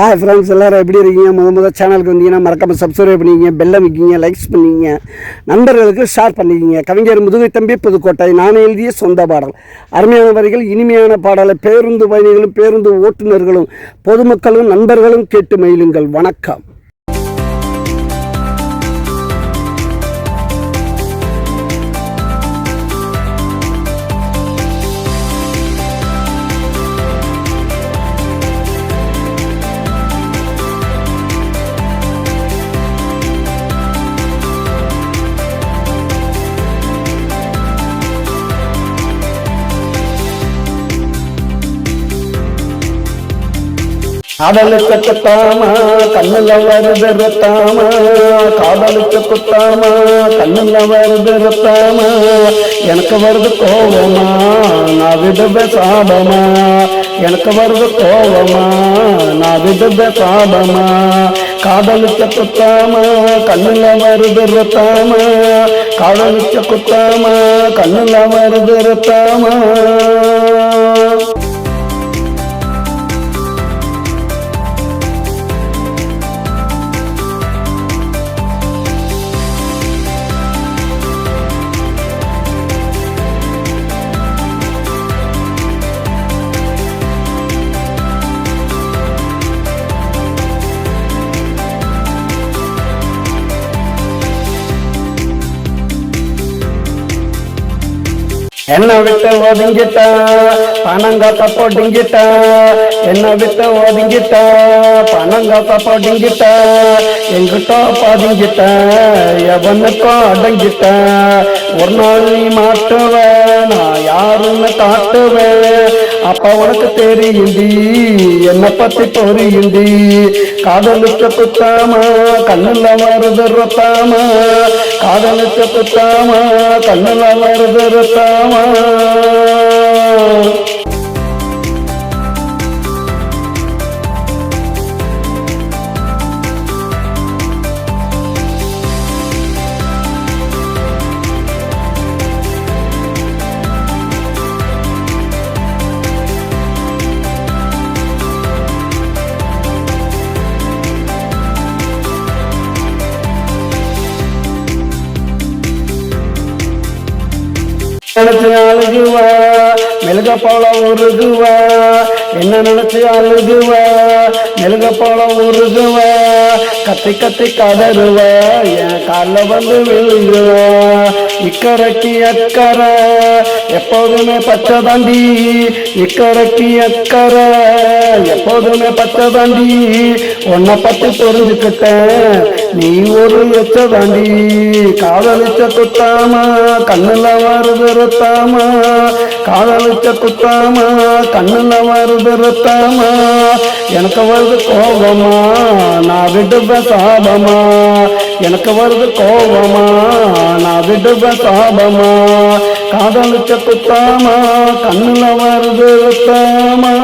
Hi friends, எல்லோரும் எப்படி இருக்கீங்க? முதல் சேனலுக்கு வந்தீங்கன்னா மறக்காமல் சப்ஸ்கிரைப் பண்ணிக்கிங்க, பெல் அமைக்கிங்க, லைக்ஸ் பண்ணிக்கிங்க, நண்பர்களுக்கு ஷேர் பண்ணிக்கிங்க. கவிஞர் முதுகை தம்பி புதுக்கோட்டை. நான் எழுதிய சொந்த பாடல். அருமையான வரிகள், இனிமையான பாடலை பேருந்து பயணிகளும் பேருந்து ஓட்டுநர்களும் பொதுமக்களும் நண்பர்களும் கேட்டு மகிழுங்கள். வணக்கம். காதலுக்கு குத்தாமா கண்ணுல வருது ரத்தாமா, காதலுக்கு குத்தாமா கண்ணுல வருது ரத்தாமா, எனக்கு வருது கோவமா நான் விடுப சாபமா, எனக்கு வருது கோவமா நான் விடுப சாபமா, காதலுக்கு குத்தாமா கண்ணுல வருது ரத்தாமா, காதலுக்கு குத்தாமா கண்ணுல வருது ரத்தாமா. என்ன விட்டு ஒதுங்கிட்டா பணங்காத்த போட்டுங்கிட்டா, என்ன விட்டு ஒதுங்கிட்டா பணங்காத்த போட்டுங்கிட்டா, எங்கிட்ட பாதிங்கிட்ட எவனுக்கோ அடங்கிட்ட, ஒரு நாள் நீ மாட்டுவேன் நான் யாருன்னு காட்டுவேன், அப்ப உனக்கு தெரியுண்டி என்னை பத்தி பொரியுண்டி, காதலுக்கு குத்தாமா கண்ணுல வருது ரத்தாமா, காதலுக்கு குத்தாமா கண்ணுல வருது ரத்தாமா. நினைச்சு அழுகுவா மெழுக போல உருகுவா, என்ன நினைச்சு அழுகுவா மெழுக போல உருகுவா, கத்தி கத்தி கதறுவா என் கால வந்து விழுகுவா, இக்கரைக்கு அக்கறை எப்போதுமே பச்சை தாண்டி, இக்கரைக்கு அக்கறை எப்போதுமே பச்சை தாண்டி, உன்னை பத்தி தெரிஞ்சுக்கிட்டேன் நீ ஒரு எச்ச தாண்டி, காதலிச்ச குத்தாமா கண்ணுல வருது ரத்தாமா, காதலிச்ச குத்தாமா கண்ணுல வருது ரத்தாமா, எனக்கு வருது கோபமா நான் விடுப சாபமா, எனக்கு வருது கோபமா நான் விடுப சாபமா, காதலிச்ச குத்தாமா கண்ணுல வருது ரத்தாமா.